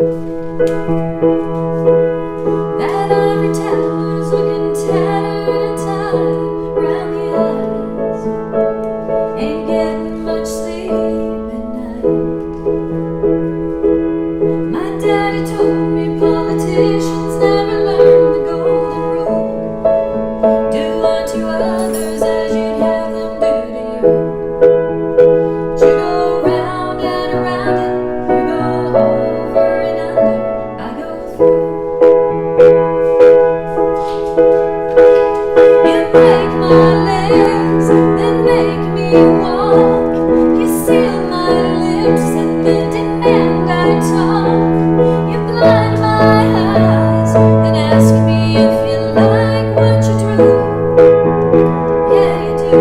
That ivory tower's looking tattered and tired round the eyes. Ain't getting much sleep at night. My daddy told me politicians never learn the golden rule. Do unto others as you'd have them do to you. But you go round and around it, you go over and under, I go through. You break my legs, then make me walk. You seal my lips and then demand I talk. You blind my eyes, then ask me if you like what you drew. Yeah, you do.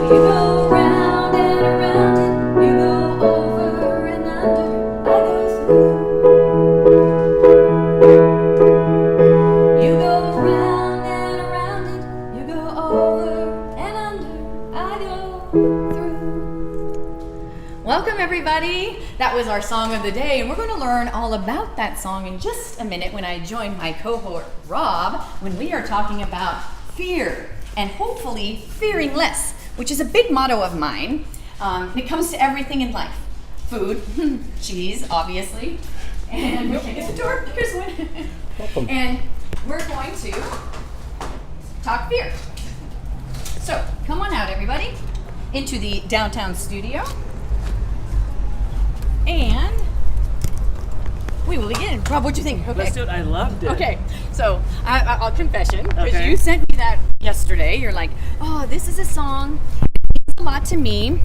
You go round and around it, you go over and under, I go through. You go round and around it, you go over and under, I go through. Welcome everybody. That was our song of the day, and we're going to learn all about that song in just a minute when I join my cohort Rob when we are talking about fear and hopefully fearing less, which is a big motto of mine. It comes to everything in life. Food, cheese, obviously, and we can't get the door. Here's one. Welcome. And we're going to talk fear. So come on out, everybody, into the downtown studio. And we will begin. Rob, what'd you think? Okay. Let's do it. I loved it. Okay, so I'll confession, because Okay. you sent me that yesterday. You're like, oh, this is a song. It means a lot to me. And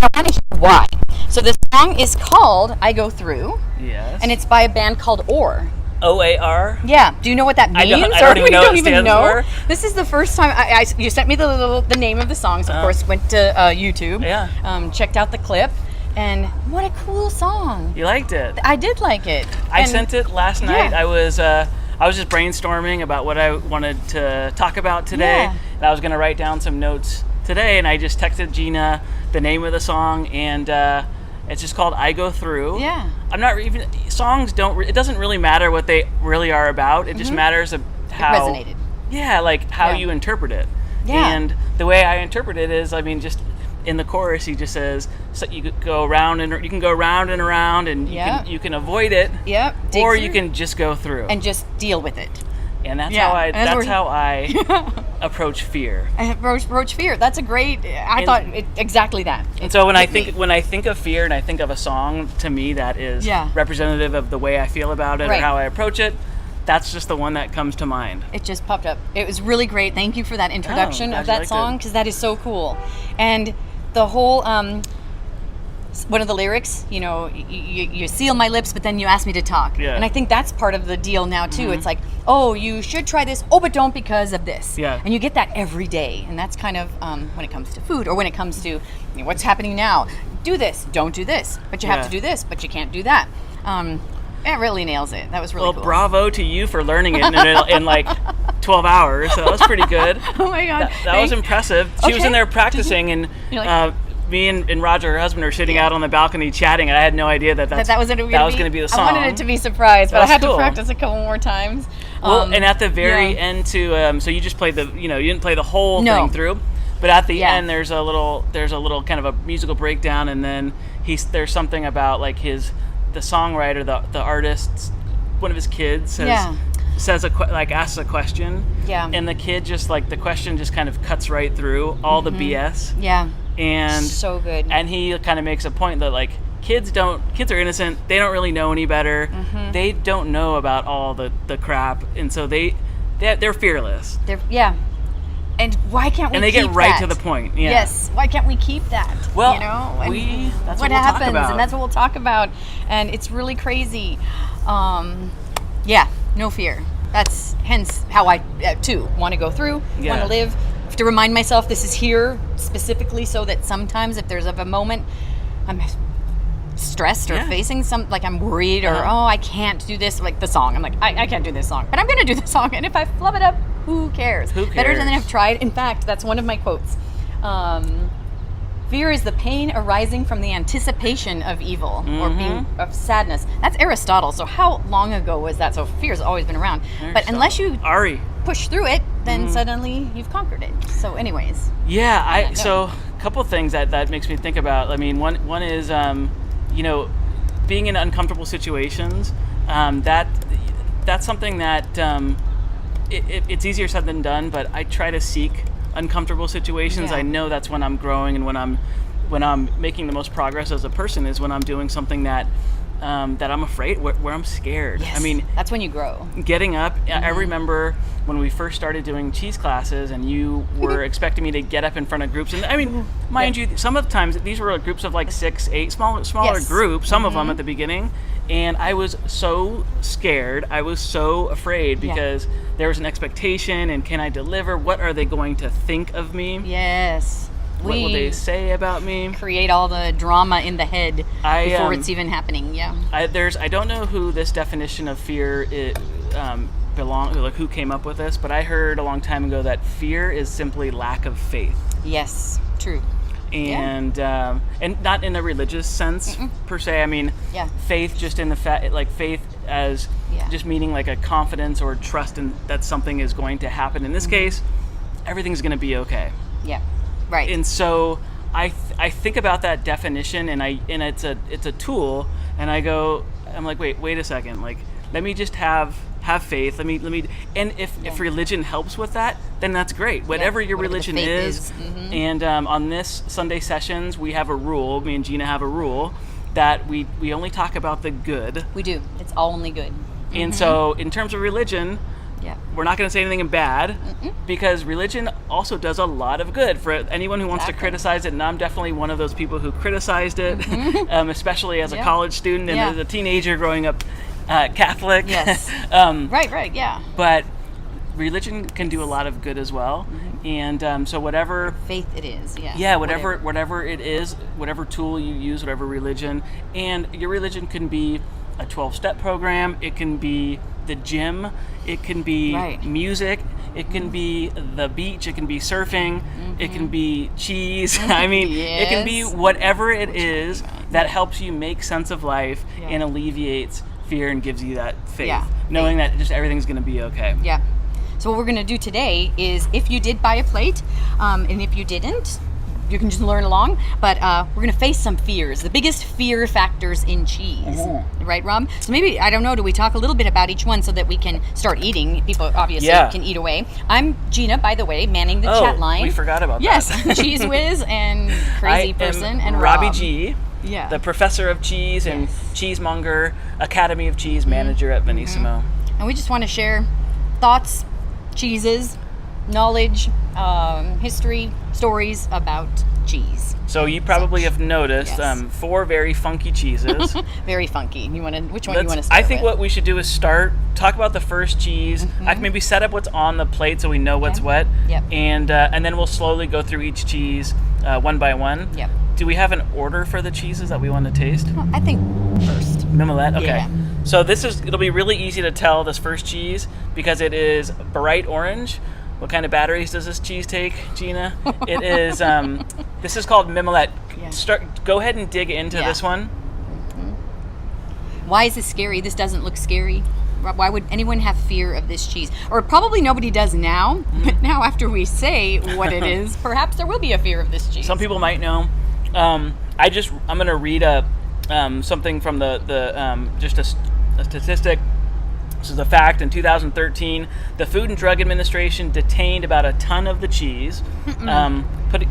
I want to hear why. So this song is called I Go Through, Yes. and it's by a band called OR. OAR. Yeah. Do you know what that means? I don't Or even you know don't what it even stands know? for. This is the first time you sent me the name of the songs. Of course, went to YouTube. Yeah. Checked out the clip, and what a cool song. You liked it. I did like it. I And- sent it last night. Yeah. I was just brainstorming about what I wanted to talk about today, Yeah. and I was going to write down some notes today, and I just texted Gina the name of the song, and it's just called I Go Through. Yeah. I'm not even songs don't. It doesn't really matter what they really are about. It just matters of how resonated. Yeah, like how Yeah. you interpret it. Yeah. And the way I interpret it is, I mean, just in the chorus, he just says, so you could go around and you can go round and around, and Yeah. you can avoid it, Yep. dig or through you can just go through. and just deal with it. And that's Yeah, how I and that's that's where- how I approach fear. Roach fear. That's a great. I And- thought exactly that. And so when I Hit me. think of fear and I think of a song, to me that is Yeah. representative of the way I feel about it Right. or how I approach it. That's just the one that comes to mind. It just popped up. It was really great. Thank you for that introduction glad of you that liked song, it. because that is so cool. And the whole one of the lyrics, you seal my lips, but then you ask me to talk. Yeah. And I think that's part of the deal now too. It's like, oh, you should try this. Oh, but don't because of this. Yeah. And you get that every day. And that's kind of when it comes to food, or when it comes to what's happening now. Do this. Don't do this. But you have Yeah. to do this. But you can't do that. It really nails it. That was really Well, cool. bravo to you for learning it in like 12 hours. So that was pretty good. Oh my God. That was impressive. She was Okay. in there practicing, and You're like- me and Roger, her husband, were sitting out on the balcony chatting, and I had no idea that that was going to be the song. I wanted it to be surprised, but I That's had cool. to practice a couple more times. Well, and at the very yeah. end too, so you just played you didn't play the whole No. thing through, but at the Yeah. end there's a little kind of a musical breakdown, and then there's something about like the songwriter, the artist, one of his kids says Yeah. asks a question, Yeah. and the kid just the question just kind of cuts right through all the BS, Yeah. and So good. and he kind of makes a point that kids are innocent, they don't really know any better, they don't know about all the crap, and so they're fearless, Yeah. And why can't we and they keep get right that? to the point. Yeah. Yes. Why can't we keep that? Well, And that's what what we'll talk happens, about. and that's what we'll talk about. And it's really crazy. Yeah. No fear. That's hence how I too want to go through. Yeah. Want to live. Have to remind myself this is here specifically so that sometimes if there's a moment I'm stressed or Yeah. facing I'm worried or I can't do this, like the song. I'm like, I can't do this song, but I'm gonna do the song, and if I flub it up, who cares? Who Better than cares? I've tried. In fact, that's one of my quotes. Fear is the pain arising from the anticipation of evil or being of sadness. That's Aristotle. So how long ago was that? So fear's always been around. But unless you Ari. push through it, then suddenly you've conquered it. So anyways. Yeah, so a couple of things that makes me think about. I mean, one is being in uncomfortable situations. That's something that it's easier said than done, but I try to seek uncomfortable situations. Yeah. I know that's when I'm growing and when I'm making the most progress as a person is when I'm doing something that I'm afraid, where I'm scared. Yes, I mean, that's when you grow. Getting up, I remember when we first started doing cheese classes and you were expecting me to get up in front of groups. And I mean, mind you, some of the times these were groups of like 6, 8, smaller groups, some of them at the beginning. And I was so scared. I was so afraid because there was an expectation and can I deliver? What are they going to think of me? Yes. What will they say about me? Create all the drama in the head before it's even happening. Yeah. I don't know who this definition of fear who came up with this, but I heard a long time ago that fear is simply lack of faith. Yes, true. And and not in a religious sense per se. I mean, faith just in the faith as just meaning like a confidence or trust in that something is going to happen. In this case, everything's going to be okay. Yeah. Right. And so I think about that definition, and it's a tool, and I'm like, wait a second, like let me just have faith. Let me and if religion helps with that, then that's great. Whatever your religion is. And on this Sunday sessions, we have a rule. Me and Gina have a rule that we only talk about the good. We do. It's only good. And so in terms of religion, we're not going to say anything bad because religion also does a lot of good for anyone who wants to criticize it. And I'm definitely one of those people who criticized it, especially as a college student and as a teenager growing up Catholic. Yes. Right. Yeah. But religion can do a lot of good as well. And so whatever faith it is. Whatever it is, whatever tool you use, whatever religion, and your religion can be a 12-step program. It can be the gym. It can be music. It can be the beach. It can be surfing. It can be cheese. I mean, it can be whatever it is that helps you make sense of life and alleviates fear and gives you that faith, knowing that just everything's going to be okay. Yeah. So what we're going to do today is, if you did buy a plate, and if you didn't, you can just learn along, but we're going to face some fears, the biggest fear factors in cheese. Right, Rob? So maybe, I don't know, do we talk a little bit about each one so that we can start eating? People obviously can eat away. I'm Gina, by the way, manning the chat line. We forgot about that. Yes, Cheese Whiz and Crazy Person and RobbyG, the professor of cheese and cheesemonger, Academy of Cheese manager at Venissimo. And we just want to share thoughts, cheeses, knowledge, history, stories about cheese. So you probably have noticed 4 very funky cheeses. Very funky. Which one you want to start I think with? what we should do is talk about the first cheese. I can maybe set up what's on the plate so we know what's what. Yep. And then we'll slowly go through each cheese one by one. Yep. Do we have an order for the cheeses that we want to taste? Well, I think first. Mimolette? Okay. Yeah. So it'll be really easy to tell this first cheese because it is bright orange. What kind of batteries does this cheese take, Gina? It is, this is called Mimolette. Go ahead and dig into this one. Why is this scary? This doesn't look scary. Why would anyone have fear of this cheese? Or probably nobody does now, but now after we say what it is, perhaps there will be a fear of this cheese. Some people might know. I'm going to read something from just a statistic. This is a fact. In 2013, the Food and Drug Administration detained about a ton of the cheese,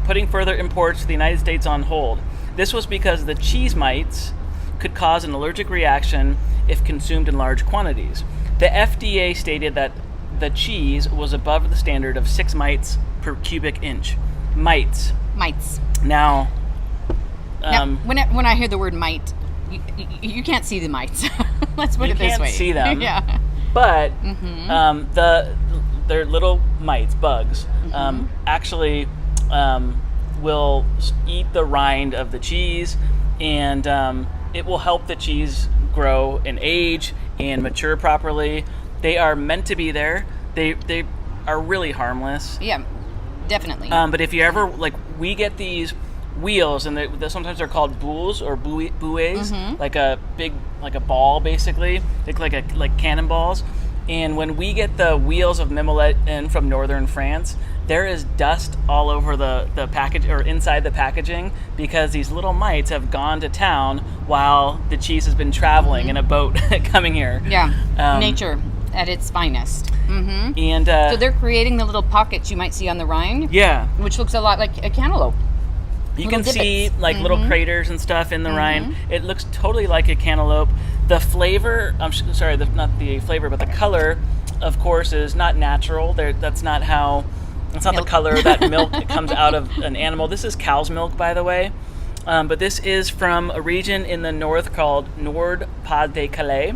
putting further imports to the United States on hold. This was because the cheese mites could cause an allergic reaction if consumed in large quantities. The FDA stated that the cheese was above the standard of 6 mites per cubic inch. Mites. Now, when I hear the word mite, you can't see the mites. Let's put it this way. You can't see them. Yeah. But they're little mites, bugs, actually will eat the rind of the cheese, and it will help the cheese grow and age and mature properly. They are meant to be there. They are really harmless. Yeah, definitely. But if you ever, we get these wheels, and sometimes they're called boules or buoys, like a big, like a ball basically, like cannonballs. And when we get the wheels of Mimolette in from northern France, there is dust all over the package or inside the packaging because these little mites have gone to town while the cheese has been traveling in a boat coming here. Yeah, nature at its finest. And so they're creating the little pockets you might see on the rind. Yeah, which looks a lot like a cantaloupe. You can see like little craters and stuff in the rind. It looks totally like a cantaloupe. The flavor, not the flavor, but the color, of course, is not natural. That's not the color that milk comes out of an animal. This is cow's milk, by the way. But this is from a region in the north called Nord-Pas-de-Calais.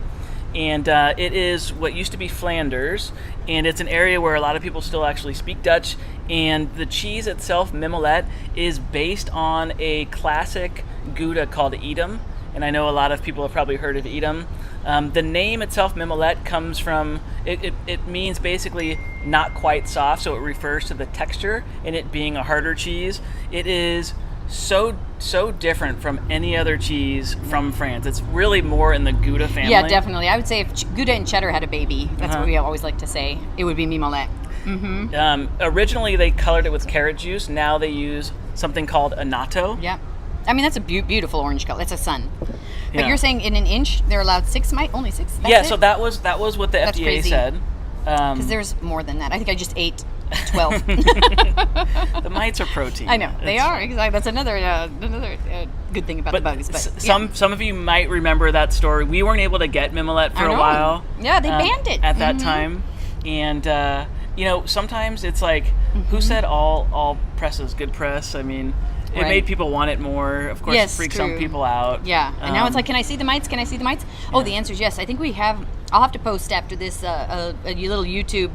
And it is what used to be Flanders. And it's an area where a lot of people still actually speak Dutch. And the cheese itself, Mimolette, is based on a classic Gouda called Edam. And I know a lot of people have probably heard of Edam. The name itself, Mimolette, comes from, it means basically not quite soft, so it refers to the texture in it being a harder cheese. It is so different from any other cheese from France. It's really more in the Gouda family. Yeah, definitely. I would say if Gouda and cheddar had a baby, that's what we always like to say, it would be Mimolette. Originally, they colored it with carrot juice. Now they use something called annatto. Yeah. I mean, that's a beautiful orange color. That's a sun. But Yeah. you're saying in an inch, they're allowed 6 mites? Only 6? That's Yeah, it? so that was what the That's FDA crazy. said. Because there's more than that. I think I just ate 12. The mites are protein. I know. They are. Exactly. That's another good thing about the bugs. But Some of you might remember that story. We weren't able to get Mimolette for I a know. while. Yeah, they banned it. At that time. And, sometimes it's like, who said all press is good press? I mean, it Right. made people want it more. Of course, Yes, it freaked true. some people out. Yeah. And now it's like, can I see the mites? Can I see the mites? Oh, the answer is yes. I think we have, I'll have to post after this a little YouTube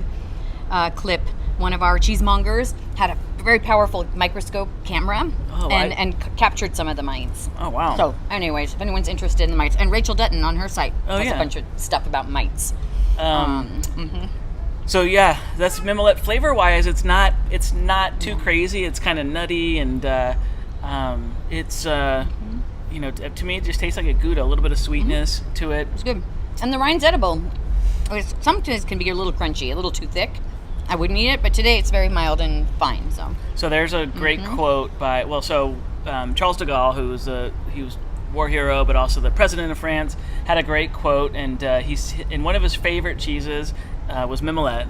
clip. One of our cheesemongers had a very powerful microscope camera and captured some of the mites. Oh, wow. So, anyways, if anyone's interested in the mites, and Rachel Dutton on her site has yeah. a bunch of stuff about mites. So yeah, that's Mimolette. Flavor-wise, it's not too crazy. It's kind of nutty, and it's to me it just tastes like a Gouda. A little bit of sweetness to it. It's good. And the rind's edible. Sometimes it can be a little crunchy, a little too thick. I wouldn't eat it, but today it's very mild and fine. So there's a great quote by Charles de Gaulle, he was war hero, but also the president of France, had a great quote, and he's in one of his favorite cheeses was Mimolette,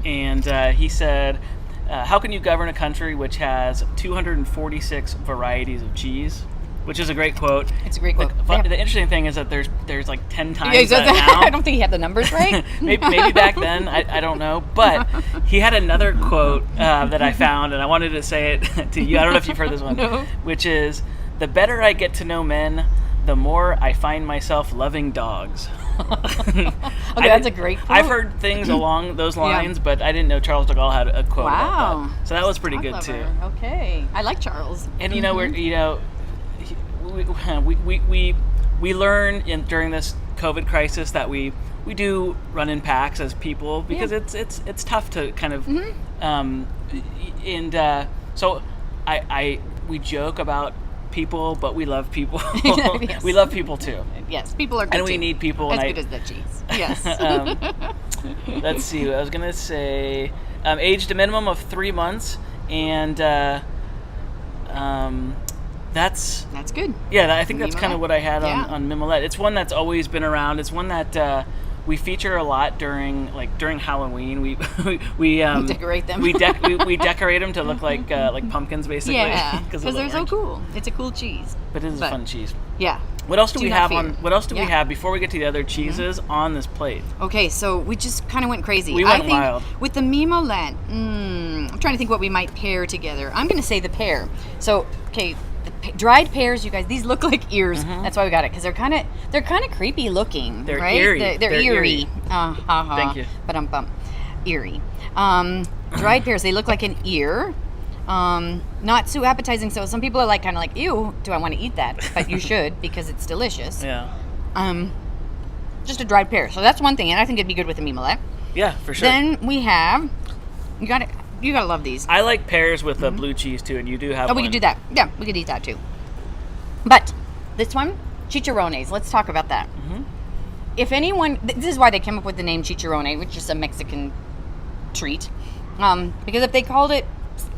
and he said, "How can you govern a country which has 246 varieties of cheese?" Which is a great quote. It's a great quote. The interesting thing is that there's like 10 times that now. I don't think he had the numbers right. maybe back then, I don't know. But he had another quote that I found, and I wanted to say it to you. I don't know if you've heard this one. No. Which is, "The better I get to know men, the more I find myself loving dogs." Okay, that's a great quote. I've heard things along those lines, but I didn't know Charles de Gaulle had a quote about that. So that was pretty good too. Okay, I like Charles. And we learn during this COVID crisis that we do run in packs as people because it's tough to kind of so we joke about people, but we love people. Yes. We love people too. Yes, people are good And we too. need people. As good as the cheese. Yes. Let's see. I was gonna say aged a minimum of 3 months, and that's good. Yeah, I think that's kind of Mimolette? what I had Yeah. on Mimolette. It's one that's always been around. It's one that we feature a lot during Halloween. We decorate them. we decorate them to look like pumpkins, basically. Yeah, because they're so cool. It's a cool cheese. But it is a fun cheese. Yeah. What else do we not have fear. on? What else do we Yeah. have before we get to the other cheeses on this plate? Okay, so we just kind of went crazy. We went I think wild. With the Mimolette, I'm trying to think what we might pair together. I'm going to say the pear. So, okay, dried pears, you guys, these look like ears. That's why we got it, because they're kind of creepy looking. They're right? eerie. They're eerie. Thank you. Ba-dum-bum. Eerie. Dried pears, they look like an ear. Not so appetizing. So some people are kind of like, ew, do I want to eat that? But you should, because it's delicious. Yeah. Just a dried pear. So that's one thing, and I think it'd be good with a Mimolette. Yeah, for sure. Then we have, you got it. You gotta love these. I like pears with the blue cheese too, and you do have. Oh, we could do that. Yeah, we could eat that too. But this one, chicharrones. Let's talk about that. If anyone, this is why they came up with the name chicharrone, which is a Mexican treat. Because if they called it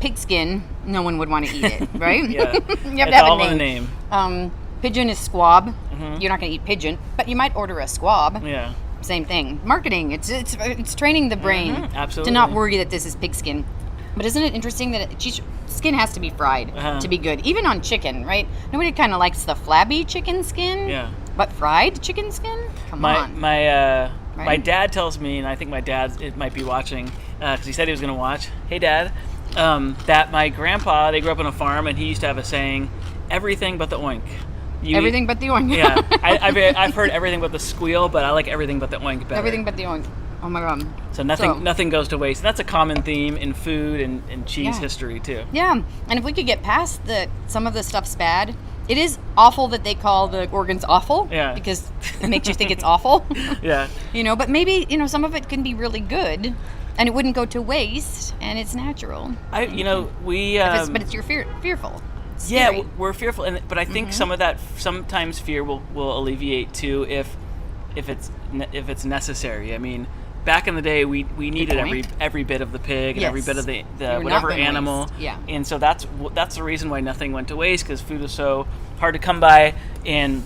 pigskin, no one would want to eat it, right? Yeah, you have it's to have all a in name. the name. Pigeon is squab. You're not going to eat pigeon, but you might order a squab. Yeah. Same thing. Marketing. It's training the brain absolutely. to not worry that this is pigskin. But isn't it interesting that skin has to be fried to be good, even on chicken, right? Nobody kind of likes the flabby chicken skin. Yeah. But fried chicken skin? Come on. My dad tells me, and I think my dad it might be watching because he said he was going to watch. Hey, Dad, that my grandpa, they grew up on a farm, and he used to have a saying, "Everything but the oink." Everything but the oink. Yeah, I've heard everything but the squeal, but I like everything but the oink better. Everything but the oink. Oh my god. So nothing goes to waste. That's a common theme in food and cheese history too. Yeah, and if we could get past some of the stuff's bad. It is awful that they call the organs awful. Yeah. Because it makes you think it's awful. Yeah. But maybe some of it can be really good, and it wouldn't go to waste, and it's natural. But it's you're fearful. Yeah, we're fearful, but I think some of that sometimes fear will alleviate too if it's necessary. I mean, back in the day, we needed every bit of the pig and every bit of the whatever animal. Yeah. And so that's the reason why nothing went to waste, because food was so hard to come by, and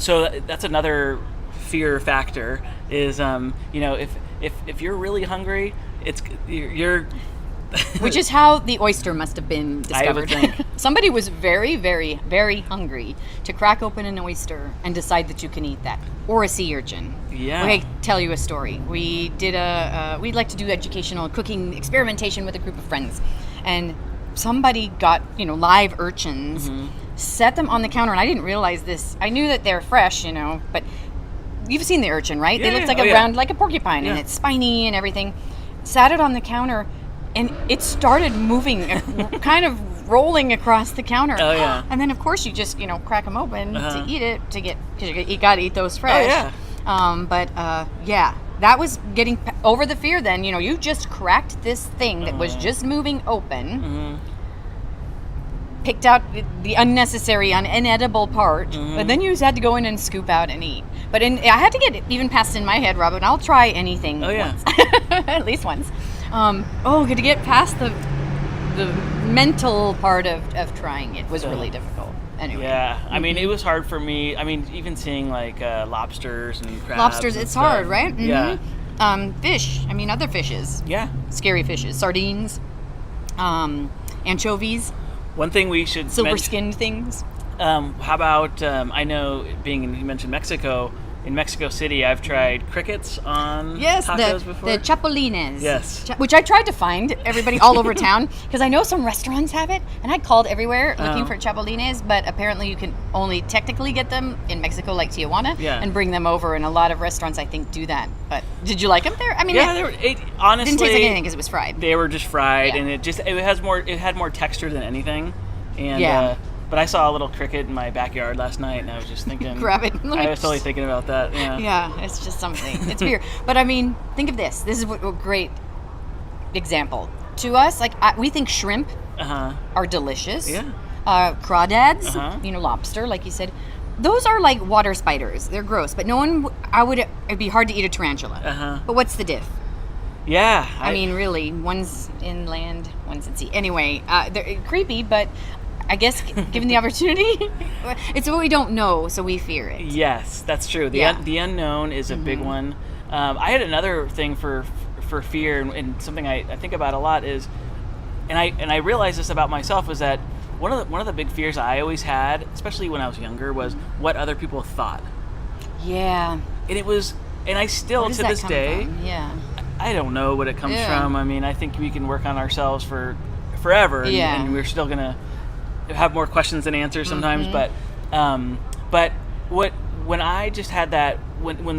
so that's another fear factor is if you're really hungry, you're which is how the oyster must have been discovered. I would think. Somebody was very, very, very hungry to crack open an oyster and decide that you can eat that. Or a sea urchin. Yeah. Okay, tell you a story. We did we'd like to do educational cooking experimentation with a group of friends. And somebody got, live urchins, set them on the counter, and I didn't realize this. I knew that they're fresh, but you've seen the urchin, right? Yeah, they look like round, like a porcupine, and it's spiny and everything. Sat it on the counter, and it started moving, kind of rolling across the counter. Oh, yeah. And then, of course, you just, crack them open to eat it, because you got to eat those fresh. Oh, yeah. That was getting over the fear then. You just cracked this thing that was just moving open, picked out the unnecessary, inedible part, but then you just had to go in and scoop out and eat. But I had to get it even past in my head, Robin. I'll try anything once. At least once. To get past the mental part of trying it was really difficult. Anyway. Yeah, I mean, it was hard for me. I mean, even seeing like lobsters and crabs. Lobsters, it's hard, right? Yeah. Fish. I mean, other fishes. Yeah. Scary fishes. Sardines. Anchovies. One thing we should silver-skinned things. How about I know you mentioned Mexico. In Mexico City, I've tried crickets on tacos before. The chapulines. Yes. Which I tried to find everybody all over town, because I know some restaurants have it, and I called everywhere looking for chapulines, but apparently you can only technically get them in Mexico, like Tijuana, and bring them over, and a lot of restaurants, I think, do that. But did you like them there? I mean, honestly, didn't taste like anything because it was fried. They were just fried, and it had more texture than anything, and but I saw a little cricket in my backyard last night, and I was just thinking... Grab it. I was totally thinking about that, Yeah, it's just something. It's weird. But, I mean, think of this. This is a great example. To us, we think shrimp are delicious. Yeah. Crawdads, lobster, like you said. Those are like water spiders. They're gross. But it'd be hard to eat a tarantula. But what's the diff? Yeah. I mean, really, one's inland, one's at sea. Anyway, they're creepy, but... I guess, given the opportunity, it's what we don't know, so we fear it. Yes, that's true. The unknown is a big one. I had another thing for fear, and something I think about a lot is, and I realized this about myself, was that one of the big fears I always had, especially when I was younger, was what other people thought. Yeah. And it was, and I still to this day, I don't know what it comes from. I mean, I think we can work on ourselves for forever, and we're still gonna have more questions than answers sometimes, but when I just had that when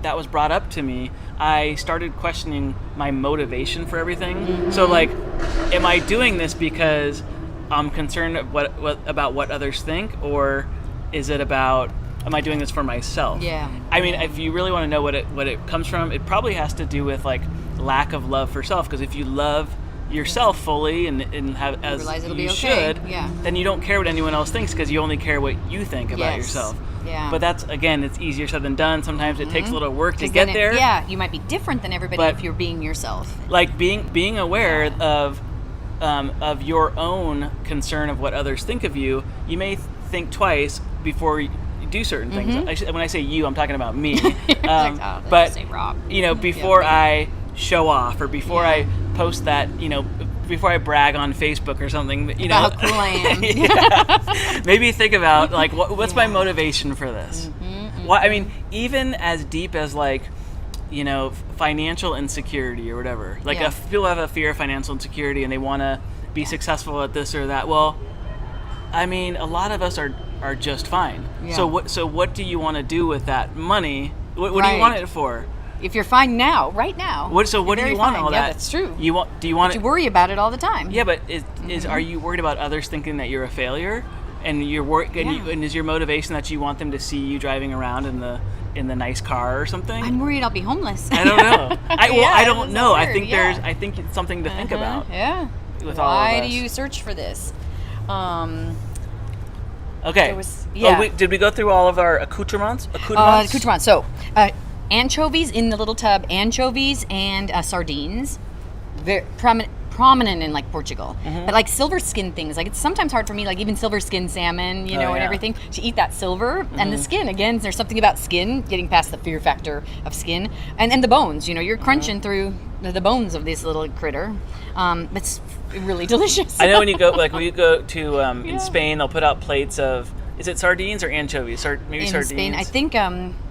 that was brought up to me, I started questioning my motivation for everything. So like, am I doing this because I'm concerned about what others think, or is it about am I doing this for myself? Yeah. I mean, if you really want to know what it comes from, it probably has to do with like lack of love for self. Because if you love yourself fully and have as realize it'll you be okay. should, Yeah. then you don't care what anyone else thinks because you only care what you think about Yes. yourself. Yeah. But that's, again, it's easier said than done. Sometimes it takes a little work to 'Cause get then there. Yeah, you might be different than everybody But- if you're being yourself. Like being aware of your own concern of what others think of you. You may think twice before you do certain things. When I say you, I'm talking about me. But say Rob. before Yeah. I show off or before Yeah. I post that, before I brag on Facebook or something, About how cool I am. Yeah. Maybe think about like what's my motivation for this? Why? I mean, even as deep as like, financial insecurity or whatever. Like Yeah. if people have a fear of financial insecurity and they want to be successful at this or that. Well, I mean, a lot of us are just fine. Yeah. So what do you want to do with that money? What do you Right. want it for? If you're fine now, right now. What do you're you very want fine. all Yeah, that? that's true. Do you want You it? worry about it all the time. Yeah, but are you worried about others thinking that you're a failure? And you're and is your motivation that you want them to see you driving around in the nice car or something? I'm worried I'll be homeless. I don't know. I Yeah, don't it's know. I weird, think yeah. I think it's something to think about. Yeah. With all of Why us. do you search for this? Okay. There was- yeah. Did we go through all of our accoutrements? Accoutrements. So, anchovies in the little tub, anchovies and sardines. Very prominent in like Portugal. But like silver skin things, like it's sometimes hard for me, like even silver skin salmon, and yeah. everything, to eat that silver and the skin. Again, there's something about skin, getting past the fear factor of skin, and the bones. You're crunching through the bones of this little critter. It's really delicious. I know when you go to in Spain, they'll put out plates of. Is it sardines or anchovies? Maybe in sardines. Spain, I think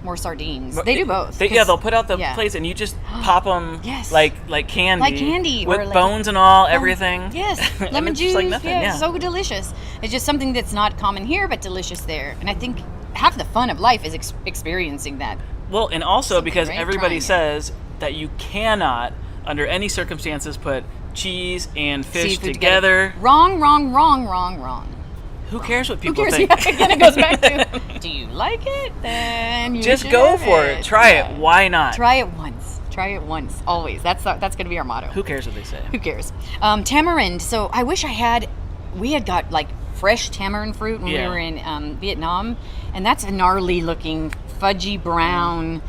more sardines. They do both. They'll put out the yeah. plates and you just pop them Yes. like candy. Like candy, with or like- bones and all, everything. Yes, And lemon it's juice. just like nothing, yeah. So delicious. It's just something that's not common here, but delicious there. And I think half the fun of life is experiencing that. Well, and also Something, because right? everybody Trying says that you cannot, under any circumstances, put cheese and fish Seafood together. Wrong. Who cares what Who people cares? think? Yeah, again, it goes back to, do you like it? Then you Just should go have for it. Try Yeah. it. Why not? Try it once. Try it once. Always. That's going to be our motto. Who cares what they say? Who cares? Tamarind. So I wish we had got like fresh tamarind fruit when Yeah. we were in Vietnam, and that's a gnarly looking fudgy brown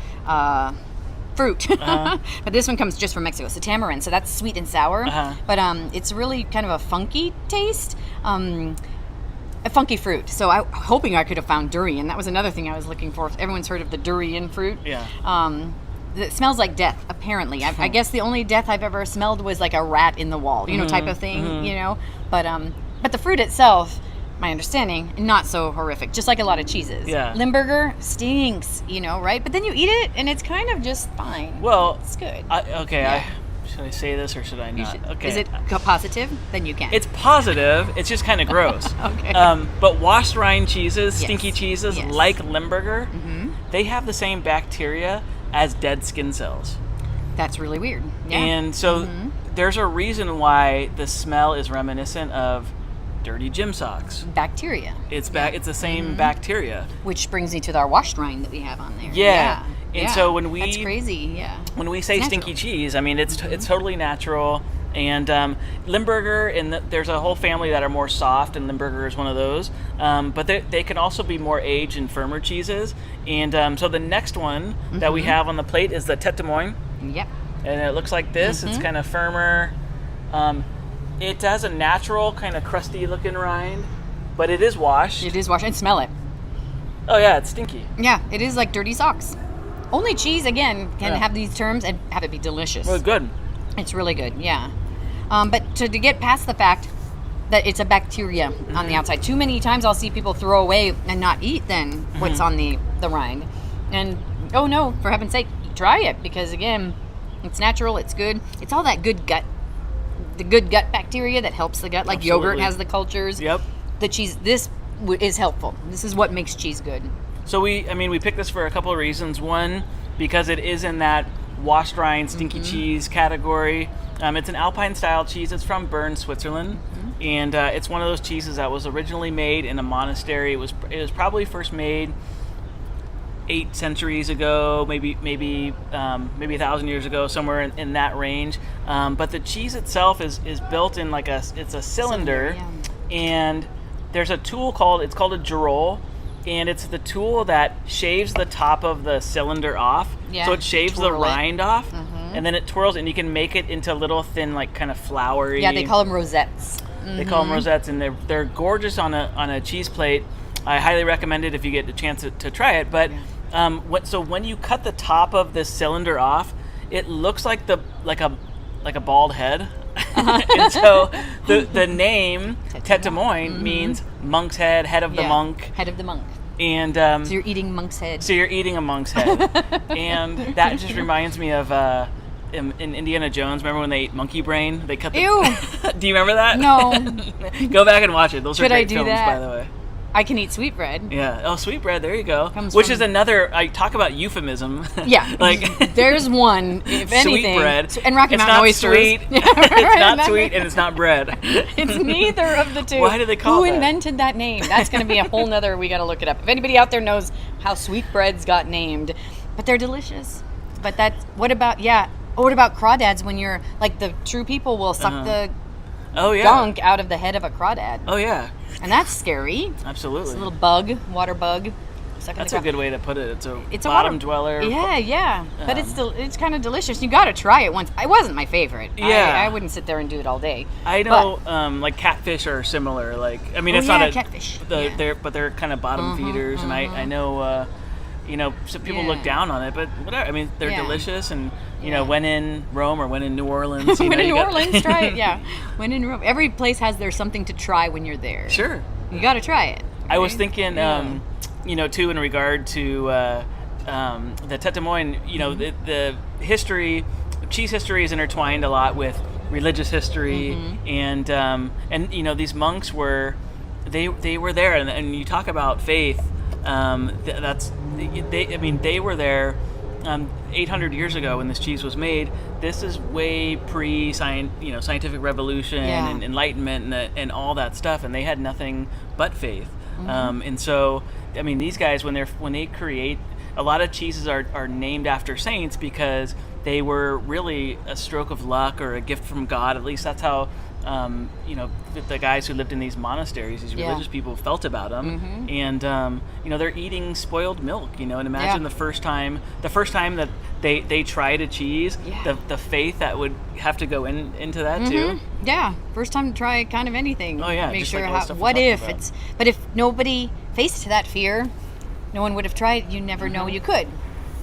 fruit. But this one comes just from Mexico. So tamarind. So that's sweet and sour, but it's really kind of a funky taste. A funky fruit. So I'm hoping I could have found durian. That was another thing I was looking for. Everyone's heard of the durian fruit. Yeah. It smells like death, apparently. I guess the only death I've ever smelled was like a rat in the wall, type of thing, But the fruit itself, my understanding, not so horrific, just like a lot of cheeses. Yeah. Limburger stinks, right? But then you eat it and it's kind of just fine. Well, It's good. should I say this or should I not? Okay. Is it positive? Then you can. It's positive. It's just kind of gross. Okay. But washed rind cheeses, Yes. stinky cheeses, Yes. like Limburger, they have the same bacteria as dead skin cells. That's really weird. Yeah. And so there's a reason why the smell is reminiscent of dirty gym socks. Bacteria. It's the same bacteria. Which brings me to our washed rind that we have on there. Yeah. And so when we That's crazy, yeah. When we say It's stinky natural. cheese, I mean it's totally natural. And Limburger, and there's a whole family that are more soft, and Limburger is one of those. But they can also be more aged and firmer cheeses. And so the next one that we have on the plate is the Tete de Moine, Yep. and it looks like this. It's kind of firmer. It has a natural kind of crusty looking rind, but it is washed. It is washed. And smell it. Oh yeah, it's stinky. Yeah, it is like dirty socks. Only cheese, again, can Yeah. have these terms and have it be delicious. Well, good. It's really good, yeah. But to get past the fact that it's a bacteria on the outside, too many times I'll see people throw away and not eat then what's on the rind. And, oh no, for heaven's sake, try it, because again, it's natural, it's good. It's all that good gut, the good gut bacteria that helps the gut, like Absolutely. yogurt has the cultures. Yep. The cheese, this is helpful. This is what makes cheese good. So we picked this for a couple of reasons. One, because it is in that washed rind stinky cheese category. It's an Alpine style cheese. It's from Bern, Switzerland, and it's one of those cheeses that was originally made in a monastery. It was probably first made 8 centuries ago, maybe 1,000 years ago, somewhere in that range. But the cheese itself is built in it's a cylinder, and there's a tool called a gerol, and it's the tool that shaves the top of the cylinder off. Yeah, so it shaves the rind off, Mm-hmm. and then it twirls, and you can make it into little thin, like kind of floury. Yeah, they call them rosettes. They call them rosettes, and they're gorgeous on a cheese plate. I highly recommend it if you get the chance to try it. But so when you cut the top of this cylinder off, it looks like a bald head. And so the name Tete de Moine means monk's head, head of the monk. Head of the monk. And So you're eating monk's head. so you're eating a monk's head. And that just reminds me of in Indiana Jones. Remember when they ate monkey brain? They cut the... Ew. Do you remember that? No. Go back and watch it. Those are Should I great do films, that? by the way. I can eat sweetbread. Yeah. Oh, sweetbread. There you go. Which is another. I talk about euphemism. Yeah. Like there's one, if anything. Sweetbread. And Rocky It's Mountain not oysters. sweet. Yeah, It's not right. sweet, and it's not bread. It's neither of the two. Why do they call Who it that? invented that name? That's going to be a whole nother. We got to look it up. If anybody out there knows how sweetbreads got named, but they're delicious. But what about crawdads? When you're like the true people will suck the Oh yeah. gunk out of the head of a crawdad, Oh yeah. and that's scary. Absolutely. It's a little bug, water bug. That's a good way to put it. It's a It's a bottom water- dweller. Yeah. But it's kind of delicious. You got to try it once. It wasn't my favorite. Yeah. I wouldn't sit there and do it all day. I know, like catfish are similar. Like, I mean, it's not a catfish. they're kind of bottom feeders, and I know, some people look down on it, but whatever. I mean, they're Yeah. delicious, and when in Rome or when in New Orleans, When in New got- Orleans, try it. Yeah. When in Rome, every place has their something to try when you're there. Sure. You got to try it. I was thinking, too, in regard to the Tete de Moine, the history, cheese history is intertwined a lot with religious history, and these monks were there, and you talk about faith. They were there 800 years ago when this cheese was made. This is way scientific revolution and enlightenment and all that stuff, and they had nothing but faith. And so, I mean, these guys, when they create, a lot of cheeses are named after saints because they were really a stroke of luck or a gift from God. At least that's how the guys who lived in these monasteries, these religious people, felt about them. And they're eating spoiled milk. And imagine the first time that they tried a cheese, the faith that would have to go into that too. Yeah, first time to try kind of anything. Oh yeah, make just sure like all the stuff we what talked if about. it's. But if nobody faced that fear, no one would have tried. You never know you could.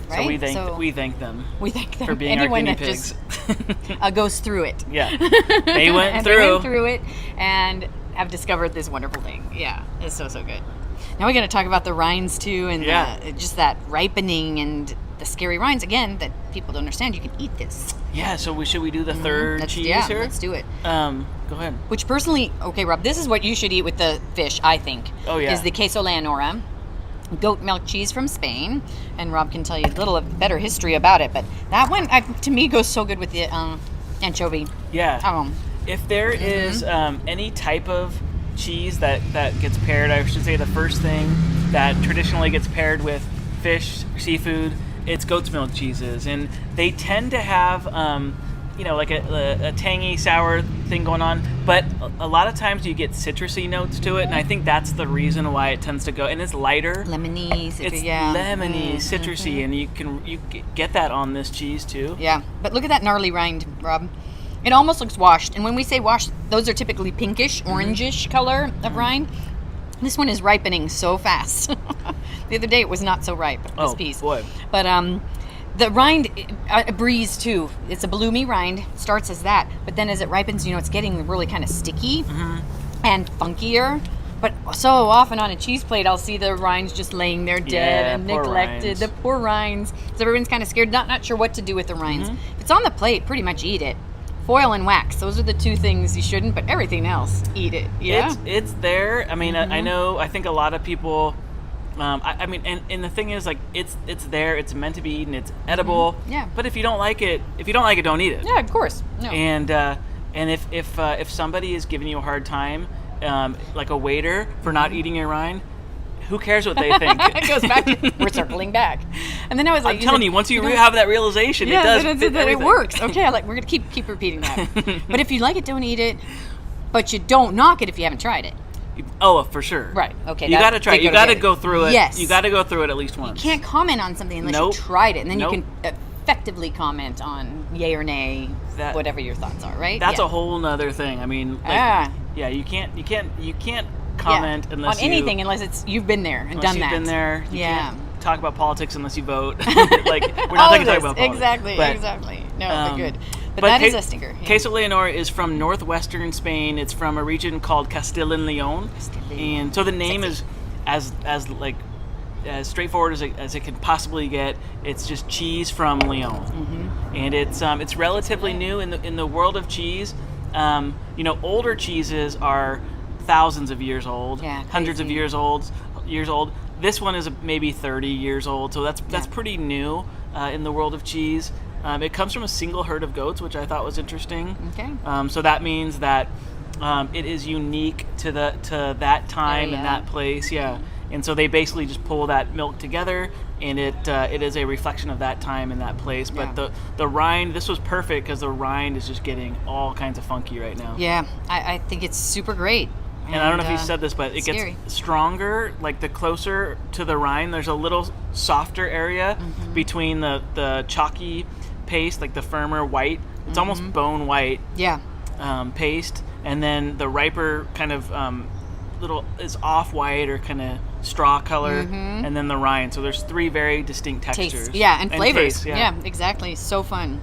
Right? So we thank them. We thank them. For being our Anyone guinea that pigs. just goes through it. Yeah, they went And through. They went through it and have discovered this wonderful thing. Yeah, it's so good. Now we're going to talk about the rinds too, and just that ripening and the scary rinds again that people don't understand. You can eat this. Yeah. So should we do the third cheese here? Let's do it. Go ahead. Which personally, okay, Rob, this is what you should eat with the fish. I think. Oh yeah. Is the Queso Leonora. Goat milk cheese from Spain, and Rob can tell you a little better history about it. But that one, to me, goes so good with the anchovy. Yeah. If there is any type of cheese that gets paired, I should say the first thing that traditionally gets paired with fish, seafood, it's goat's milk cheeses, and they tend to have like a tangy, sour thing going on, but a lot of times you get citrusy notes to it, and I think that's the reason why it tends to go, and it's lighter. Lemony, citrus, It's lemony, citrusy, and you get that on this cheese too. Yeah, but look at that gnarly rind, Rob. It almost looks washed, and when we say washed, those are typically pinkish, orangish color of rind. This one is ripening so fast. The other day it was not so ripe, this piece. Boy. But the rind, a breeze too. It's a bloomy rind, starts as that, but then as it ripens, it's getting really kind of sticky and funkier. But so often on a cheese plate, I'll see the rinds just laying there dead and poor neglected. rinds. The poor rinds. So everyone's kind of scared, not sure what to do with the rinds. If it's on the plate, pretty much eat it. Foil and wax, those are the two things you shouldn't, but everything else, eat it. Yeah? It's there. I mean, I think a lot of people... and the thing is, like, it's there. It's meant to be eaten. It's edible. Yeah. But if you don't like it, don't eat it. Yeah, of course. No. And if somebody is giving you a hard time, like a waiter for not eating your rind, who cares what they think? It goes back. We're circling back. And then I was like, I'm telling you, once you have that realization, it does fit it everything. works. Okay, we're gonna keep repeating that. But if you like it, don't eat it. But you don't knock it if you haven't tried it. Oh, for sure. Right. Okay. You got to try it. You got to go through it. Yes. You got to go through it at least once. You can't comment on something unless Nope. you tried it, and then Nope. you can effectively comment on yay or nay, whatever your thoughts are. Right. That's a whole nother thing. I mean, you can't comment unless on anything unless you've been there and done that. You've been there. You can't talk about politics unless you vote. We're not talking about politics. Exactly. No, but good. But that is a stinker. Yeah. Queso Leonora is from northwestern Spain. It's from a region called Castilla and Leon. And so the name is as straightforward as it can possibly get. It's just cheese from Leon. Mm-hmm. And it's relatively new in the world of cheese. Older cheeses are thousands of years old, hundreds of years old. This one is maybe 30 years old, so that's pretty new in the world of cheese. It comes from a single herd of goats, which I thought was interesting. Okay. So that means that it is unique to that time and that place. Yeah. And so they basically just pull that milk together, and it is a reflection of that time and that place. But the rind, this was perfect because the rind is just getting all kinds of funky right now. Yeah, I think it's super great. And I don't know if you said this, but it gets stronger, like the closer to the rind. There's a little softer area between the chalky paste, like the firmer white. It's almost bone white paste. And then the riper kind of little is off-white or kind of straw color. And then the rind. So there's three very distinct textures. Tastes. Yeah, and flavors. Taste, yeah, exactly. So fun.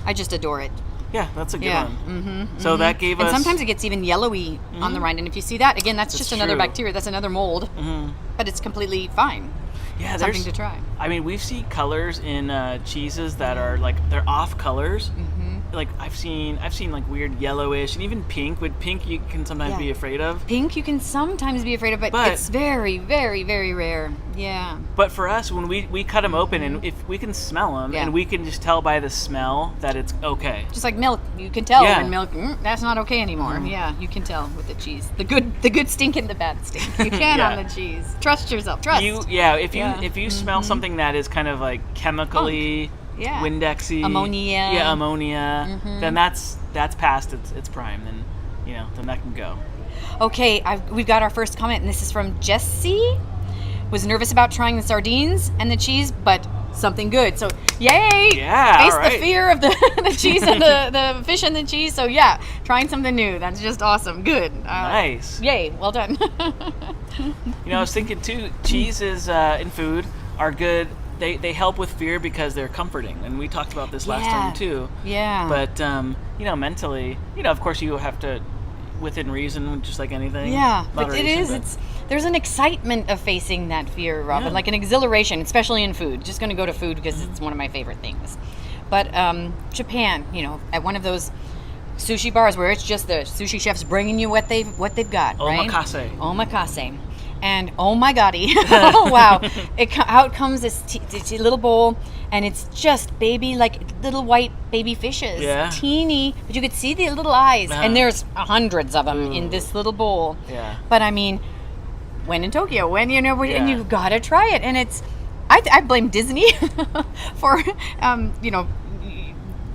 I just adore it. Yeah, that's a good one. So that gave us... And sometimes it gets even yellowy on the rind. And if you see that, again, that's just another bacteria. That's another mold. But it's completely fine. Yeah, something to try. I mean, we've seen colors in cheeses that are like, they're off colors. Like I've seen like weird yellowish and even pink. With pink, you can sometimes be afraid of. Pink, you can sometimes be afraid of, but it's very, very, very rare. Yeah. But for us, when we cut them open, and if we can smell them, and we can just tell by the smell that it's okay. Just like milk, you can tell when milk that's not okay anymore. Yeah, you can tell with the cheese. The good stink and the bad stink. You can on the cheese. Trust yourself. Trust. If you smell something that is kind of like chemically. Windexy, ammonia. Then that's past its prime. Then that can go. Okay, we've got our first comment, and this is from Jessie. Was nervous about trying the sardines and the cheese, but something good. So yay! Yeah, Face the fear of the cheese and the fish and the cheese. So yeah, trying something new. That's just awesome. Good. Nice. Yay! Well done. I was thinking too. Cheeses in food are good. They help with fear because they're comforting, and we talked about this last time too. Yeah. But mentally, of course, you have to, within reason, just like anything. Yeah, but it is. There's an excitement of facing that fear, Robin, like an exhilaration, especially in food. Just going to go to food because it's one of my favorite things. But Japan, at one of those sushi bars where it's just the sushi chefs bringing you what they've got, right? Omakase. And oh my goddy, oh wow, out comes this little bowl, and it's just baby, like little white baby fishes, teeny, but you could see the little eyes, and there's hundreds of them in this little bowl. Yeah. But I mean, when in Tokyo, and you've got to try it, and it's, I blame Disney for,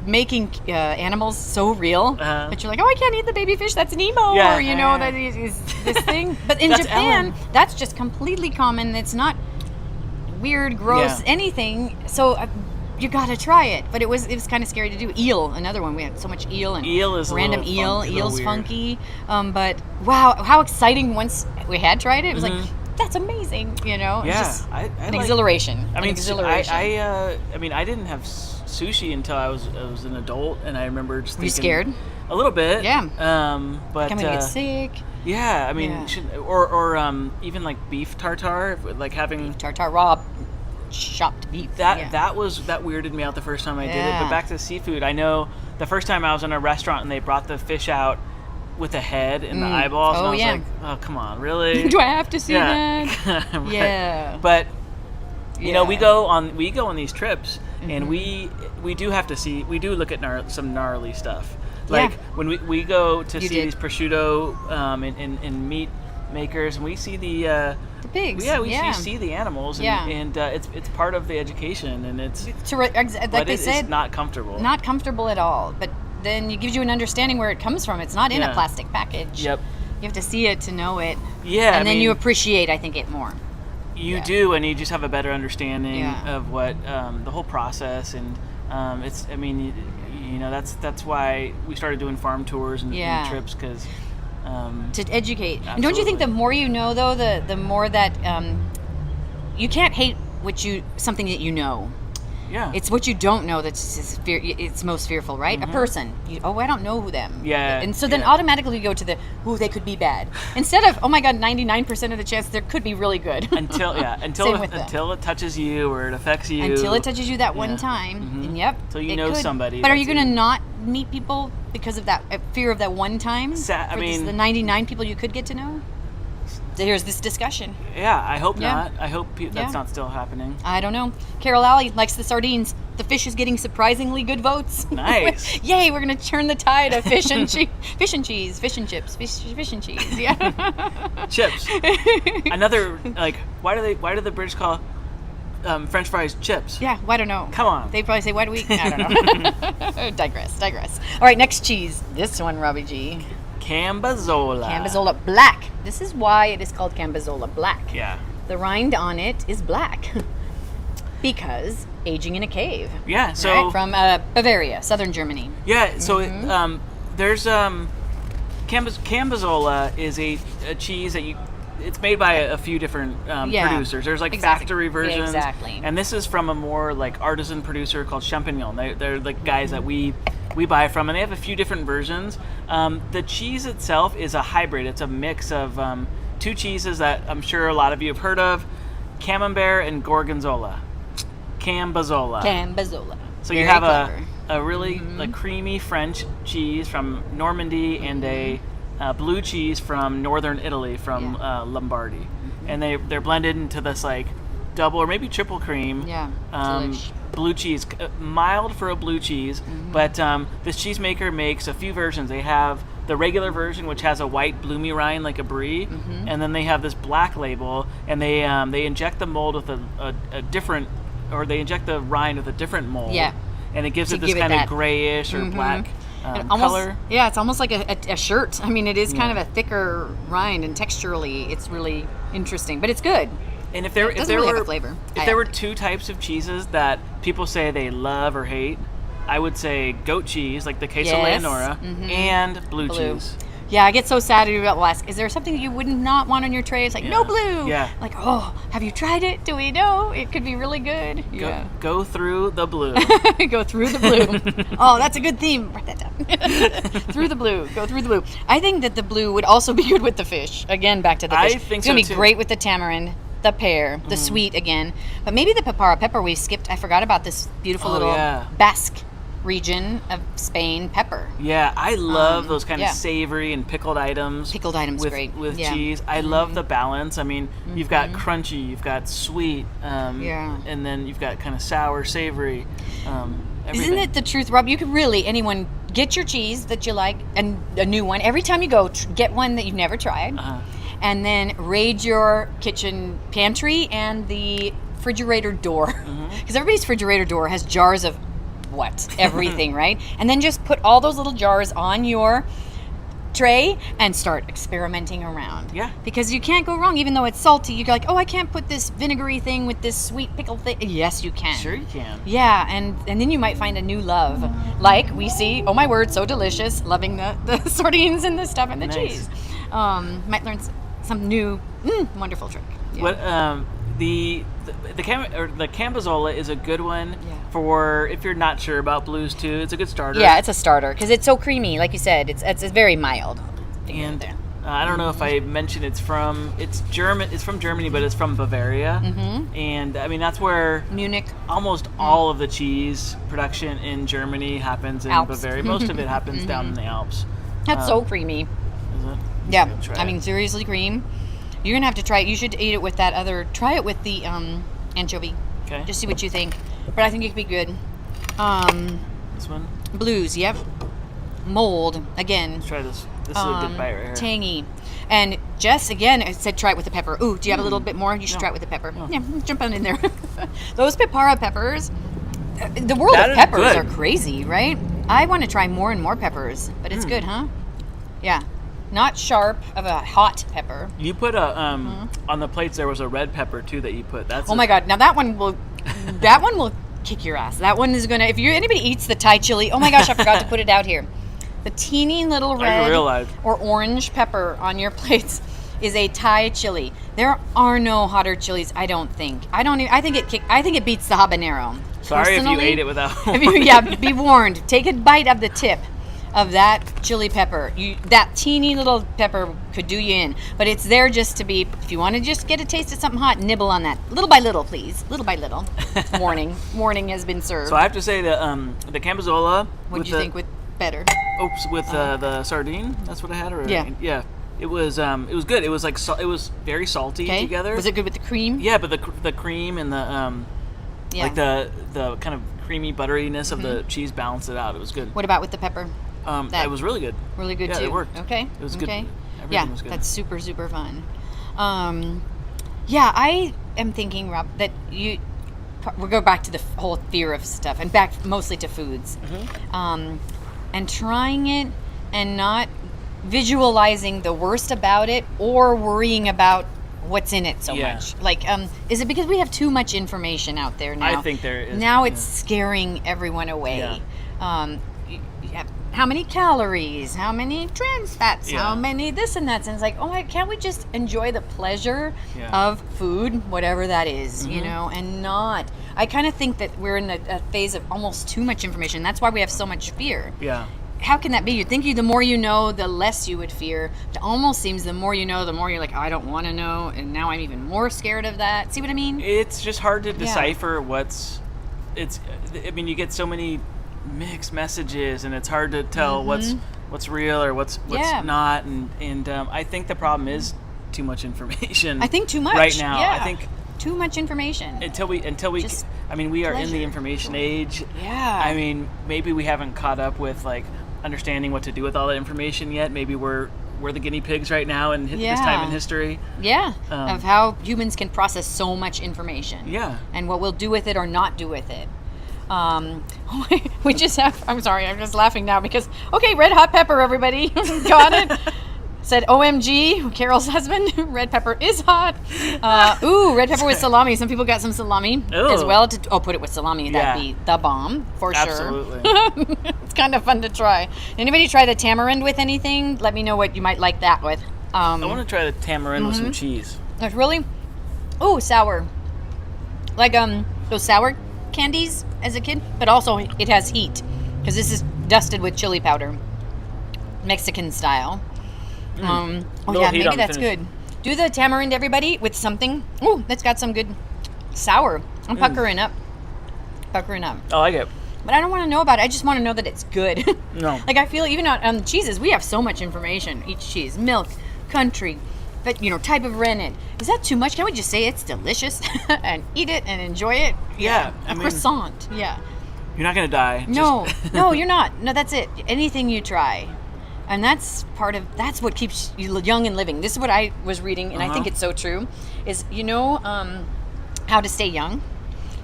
making animals so real that you're like, oh, I can't eat the baby fish, that's Nemo, or that is this thing. But in Japan, that's just completely common. It's not weird, gross, anything. So you got to try it. But it was kind of scary to do. Eel, another one. We had so much eel and random eel. Eel's funky. But wow, how exciting once we had tried it. It was like, that's amazing. It's just an exhilaration. I didn't have sushi until I was an adult, and I remember just thinking, were you scared? A little bit. Yeah. But can we get sick? Yeah, I mean, or even like beef tartare, like having beef tartare, raw chopped beef. That weirded me out the first time I did it. But back to seafood, I know the first time I was in a restaurant and they brought the fish out with the head and the eyeballs, and I was like, oh, come on, really? Do I have to see that? But we go on these trips, and we do have to see. We do look at some gnarly stuff. Like when we go to see these prosciutto and meat makers, and we see the pigs. Yeah, you see the animals, and it's part of the education, and it's like but they said, it's not comfortable. Not comfortable at all. But then it gives you an understanding where it comes from. It's not in a plastic package. Yep. You have to see it to know it. Yeah, and then you appreciate, I think, it more. You do, and you just have a better understanding of what the whole process, and it's. I mean, that's why we started doing farm tours and trips, because to educate. Absolutely. And don't you think the more you know, though, the more that you can't hate something that you know. Yeah. It's what you don't know that's it's most fearful, right? A person. I don't know who them. Yeah. And so then automatically you go to they could be bad. Instead of, oh my God, 99% of the chance there could be really good. Until it touches you or it affects you. Until it touches you that one time. And So you know somebody. But are you going to not meet people because of that fear of that one time? The 99 people you could get to know? Here's this discussion. Yeah, I hope not. I hope that's not still happening. I don't know. Carol Alley likes the sardines. The fish is getting surprisingly good votes. Nice. Yay, we're going to turn the tide of fish and fish and cheese, fish and chips, fish and cheese. Yeah. Chips. Another, why do the British call French fries chips? Yeah, I don't know. Come on. They probably say, why do we? I don't know. Digress. All right, next cheese. This one, RobbyG. Cambozola Black. This is why it is called Cambozola Black. Yeah. The rind on it is black because aging in a cave. Yeah. So from Bavaria, southern Germany. Yeah. So there's Cambozola is a cheese that it's made by a few different producers. There's factory versions. Yeah, exactly. And this is from a more artisan producer called Champignon. They're the guys that we buy from, and they have a few different versions. The cheese itself is a hybrid. It's a mix of two cheeses that I'm sure a lot of you have heard of, Camembert and Gorgonzola. Cambozola. So you have a really creamy French cheese from Normandy and a blue cheese from northern Italy, from Lombardy. And they're blended into this double or maybe triple cream. Yeah. Blue cheese, mild for a blue cheese, but this cheesemaker makes a few versions. They have the regular version, which has a white bloomy rind like a brie, and then they have this black label, and they inject the mold with a different, or they inject the rind with a different mold, and it gives it this kind of grayish or black color. Yeah, it's almost like a shirt. I mean, it is kind of a thicker rind, and texturally, it's really interesting, but it's good. And if there were two types of cheeses that people say they love or hate, I would say goat cheese, like the Queso Leonora, and blue cheese. Yeah, I get so sad about ask, is there something that you would not want on your tray? It's no blue. Yeah. Have you tried it? Do we know? It could be really good. Go through the blue. Go through the blue. Oh, that's a good theme. Write that down. Through the blue. Go through the blue. I think that the blue would also be good with the fish. Again, back to the fish. I think it's going to be great with the tamarind, the pear, the sweet again. But maybe the papara pepper we skipped. I forgot about this beautiful little Basque region of Spain pepper. Yeah, I love those kind of savory and pickled items. Pickled items great. With cheese. I love the balance. I mean, you've got crunchy, you've got sweet, and then you've got kind of sour, savory. Isn't it the truth, Rob? You could anyone get your cheese that you like, and a new one. Every time you go, get one that you've never tried. And then raid your kitchen pantry and the refrigerator door. Because everybody's refrigerator door has jars of everything, right? And then just put all those little jars on your tray and start experimenting around. Yeah. Because you can't go wrong, even though it's salty. You're like, I can't put this vinegary thing with this sweet pickle thing. Yes, you can. Sure you can. Yeah, and then you might find a new love. Like we see, oh my word, so delicious, loving the sardines and the stuff and the cheese. Might learn some new, wonderful trick. Yeah. What the Cambozola is a good one for if you're not sure about blues too. It's a good starter. Yeah, it's a starter because it's so creamy. Like you said, it's very mild. And I don't know if I mentioned it's from German. It's from Germany, but it's from Bavaria. And I mean that's where Munich. Almost all of the cheese production in Germany happens in Alps. Bavaria. Most of it happens down in the Alps. That's so creamy. Is it? Yeah, I mean seriously cream. You're gonna have to try it. You should eat it with that other. Try it with the anchovy. Okay. Just see what you think. But I think it could be good. This one. Blues. Yep. Mold again. Let's try this. This is a good bite right here. Tangy, and Jess, again, I said try it with the pepper. Ooh, do you have a little bit more? You should try it with the pepper. Yeah, jump on in there. Those pepara peppers, the world That of is peppers good. are crazy, right? I want to try more and more peppers, but it's good, huh? Yeah. Not sharp of a hot pepper. You put a on the plates. There was a red pepper too that you put. That's Oh my God! Now that one will kick your ass. That one is gonna. If anybody eats the Thai chili, oh my gosh, I forgot to put it out here. The teeny little red or orange pepper on your plates is a Thai chili. There are no hotter chilies, I don't think. I think it beats the habanero. Sorry if you Personally, ate it without. be warned. Take a bite of the tip of that chili pepper. That teeny little pepper could do you in, but it's there just to be. If you want to just get a taste of something hot, nibble on that little by little, please. Little by little. Warning has been served. So I have to say that the Cambozola. What did you think with better? Oops, with the sardine. That's what I had. Or, Yeah. Yeah. It was good. It was like it was very salty together. Was it good with the cream? Yeah, but the cream and the like the kind of creamy butteriness of the cheese balanced it out. It was good. What about with the pepper? It was really good. Really good Yeah, too. it worked. Okay. It was good. Okay. Everything was good. That's super fun. Yeah, I am thinking, Rob, that we'll go back to the whole fear of stuff and back mostly to foods, and trying it and not visualizing the worst about it or worrying about what's in it so much. Like, is it because we have too much information out there now? I think there is. Now it's scaring everyone away. Yeah. You have how many calories, how many trans fats, how many this and that. And it's like, oh my, can't we just enjoy the pleasure of food, whatever that is, you know, and not. I kind of think that we're in a phase of almost too much information. That's why we have so much fear. Yeah. How can that be? You'd think the more you know, the less you would fear. It almost seems the more you know, the more you're like, I don't want to know, and now I'm even more scared of that. See what I mean? It's just hard to decipher I mean, you get so many mixed messages, and it's hard to tell what's real or what's not, and I think the problem is too much information. I think too much right now. Yeah. I think too much information. until we Just I mean, we are in pleasure. the information age. Yeah. I mean, maybe we haven't caught up with like understanding what to do with all that information yet. Maybe we're the guinea pigs right now in this time in history. Yeah, of how humans can process so much information. Yeah. And what we'll do with it or not do with it. We just have, I'm sorry, I'm just laughing now because, okay, red hot pepper, everybody. Got it? Said OMG, Carol's husband, red pepper is hot. Red pepper with salami. Some people got some salami as well. Put it with salami. That'd be the bomb for sure. Absolutely. It's kind of fun to try. Anybody try the tamarind with anything? Let me know what you might like that with. I want to try the tamarind with some cheese. Really? Oh, sour. Like those sour candies as a kid, but also it has heat because this is dusted with chili powder, Mexican style. Maybe that's good. Do the tamarind, everybody, with something. Oh, that's got some good sour. I'm puckering up. I like it. But I don't want to know about it. I just want to know that it's good. No. Like I feel even on cheeses, we have so much information. Each cheese, milk, country, but type of rennet. Is that too much? Can we just say it's delicious and eat it and enjoy it? Yeah. A croissant. Yeah. You're not gonna die. No, you're not. No, that's it. Anything you try. And that's what keeps you young and living. This is what I was reading, and I think it's so true, is how to stay young?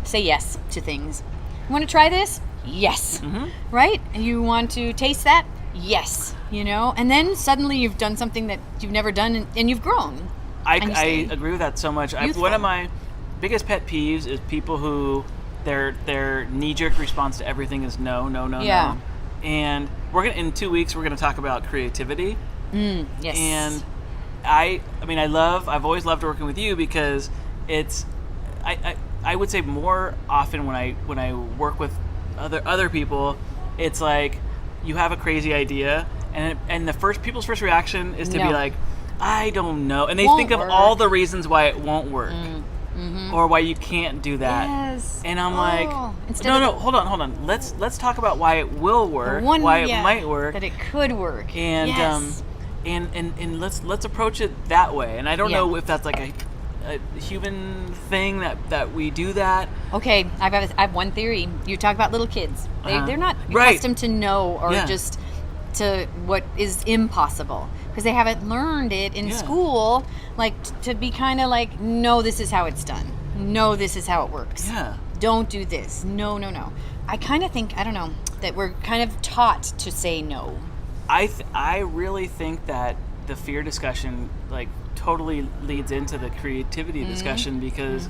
Say yes to things. You want to try this? Yes. Right? And you want to taste that? Yes. And then suddenly you've done something that you've never done, and you've grown. I agree with that so much. One of my biggest pet peeves is people who their knee-jerk response to everything is no. And in 2 weeks we're gonna talk about creativity. Yes. And I've always loved working with you because it's I would say more often when I work with other people, it's like you have a crazy idea and people's first reaction is to be like, I don't know, and they think of all the reasons why it won't work. Or why you can't do that. Yes. And I'm like, no, hold on. Let's talk about why it will work, why it might work, that it could work. And yes. And let's approach it that way. And I don't know if that's like a human thing that we do that. Okay, I have one theory. You talk about little kids. They're not accustomed to no or just to what is impossible. because they haven't learned it in Yeah. school, like to be kind of like, no, this is how it's done. No, this is how it works. Yeah. Don't do this. No, no, no. I kind of think, I don't know, that we're kind of taught to say no. I really think that the fear discussion like totally leads into the creativity discussion because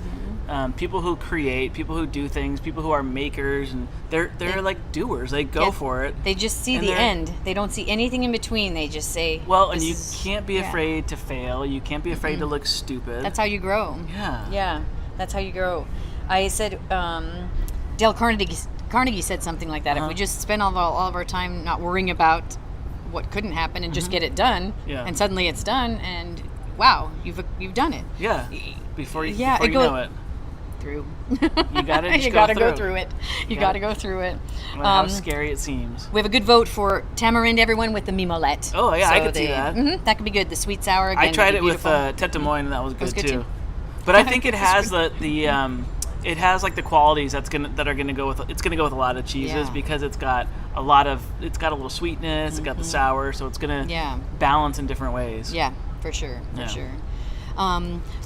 people who create, people who do things, people who are makers, and they're like doers. They go for it. They just see And the they're- end. They don't see anything in between. They just say, Well, and "This you is-" can't be yeah. afraid to fail. You can't be afraid to look stupid. That's how you grow. Yeah. Yeah, that's how you grow. I said, Dale Carnegie said something like that. If we just spend all of our time not worrying about what couldn't happen and just get it done, Yeah. and suddenly it's done, and wow, you've done it. Yeah. Before you, Yeah, before it you go- know it. Through. You gotta just you go gotta through. go through it. You gotta- gotta go through it. No matter how scary it seems. We have a good vote for Tamarind, everyone, with the Mimolette. Oh, yeah, I could see that. That could be good. The sweet sour. Again, I tried would it be with beautiful. Tete de Moine, and that was good, good too. too. But I think it has the it has like the qualities that are gonna go with a lot of cheeses Yeah. because it's got a little sweetness, it's got the sour, so it's gonna Yeah. balance in different ways. Yeah, for sure, Yeah.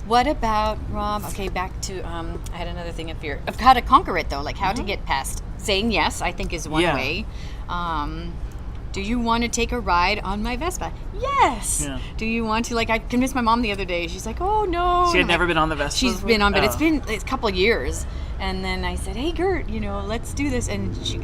What about, Rob? Okay, back to I had another thing of fear of how to conquer it though, like how to get past saying yes. I think is one Yeah. way. Do you want to take a ride on my Vespa? Yes. Yeah. Do you want to? Like, I convinced my mom the other day. She's like, oh no. She had I'm never like, been on the Vespa. She's been on, but it's Oh. been a couple of years. And then I said, hey, Gert, let's do this. And she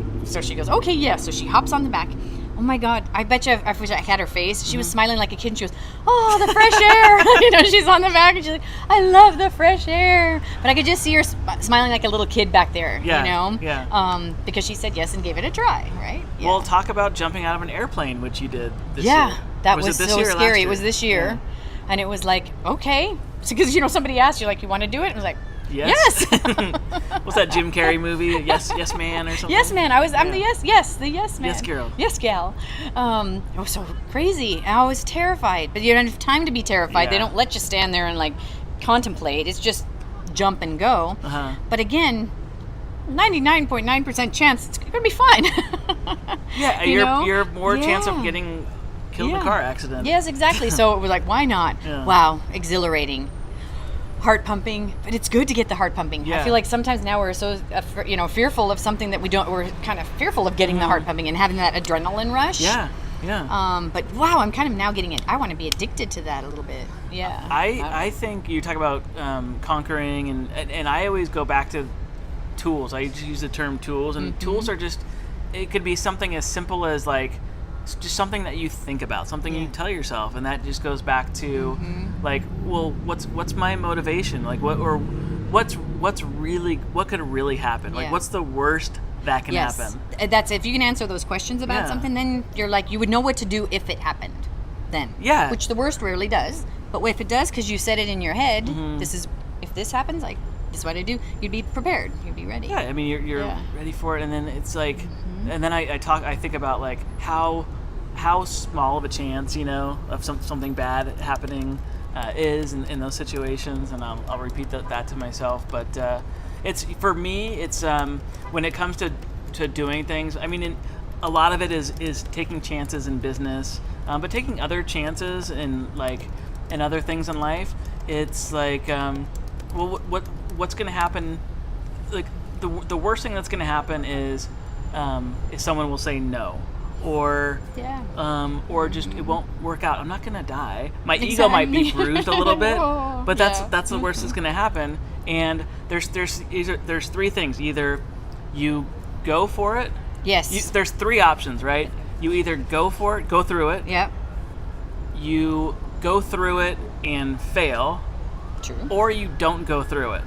goes, okay, yeah. So she hops on the back. Oh my God, I bet you I wish I had her face. She was smiling like a kid. And she goes, oh, the fresh air. She's on the back and she's like, I love the fresh air. But I could just see her smiling like a little kid back there, Yeah, yeah. because she said yes and gave it a try, right? Yeah. Well, talk about jumping out of an airplane, which you did this Yeah, year. that Was was it this so year or last scary. year? It was this year. And it was like, okay. Because, somebody asked you, like, you want to do it? And I was like, Yes. What's that Jim Carrey movie? Yes Man or something? Yes, man. I'm the Yeah. the yes man. Yes, girl. Yes, gal. It was so crazy. I was terrified. But you don't have time to be terrified. They Yeah. don't let you stand there and, like, contemplate. It's just jump and go. Uh-huh. But again, 99.9% chance it's going to be fine. Yeah, you're more chance of getting killed in a Yeah. car accident. Yes, exactly. So it was like, why not? Yeah. Wow, exhilarating. Heart pumping, but it's good to get the heart pumping. I Yeah. feel like sometimes now we're so fearful of something that we're kind of fearful of getting the heart pumping and having that adrenaline rush. Yeah. Yeah. But wow, I'm kind of now getting it. I want to be addicted to that a little bit. Yeah. I think you talk about conquering, and I always go back to tools. I use the term tools, and tools are just, it could be something as simple as like just something that you think about, something you tell yourself, and that just goes back to like, well, what's my motivation? Like what could really happen? Like Yeah. what's the worst that can happen? That's if you can answer those questions about Yeah. something, then you're like, you would know what to do if it happened. Then. Yeah. Which the worst rarely does, but if it does, because you said it in your head, if this happens, like, this is what I do. You'd be prepared. You'd be ready. Yeah, I mean you're Yeah. ready for it, and then it's like, and then I think about like how small of a chance of something bad happening is in those situations, and I'll repeat that to myself. But it's for me, it's when it comes to doing things. I mean, a lot of it is taking chances in business, but taking other chances in other things in life. It's like, well, what's going to happen? Like the worst thing that's going to happen is someone will say no, or just it won't work out. I'm not going to die. My ego might be bruised a little bit, but that's the worst that's going to happen. And there's three things. Either you go for it. Yes. There's three options, right? You either go for it, go through it. Yep. You go through it and fail, True. or you don't go through it.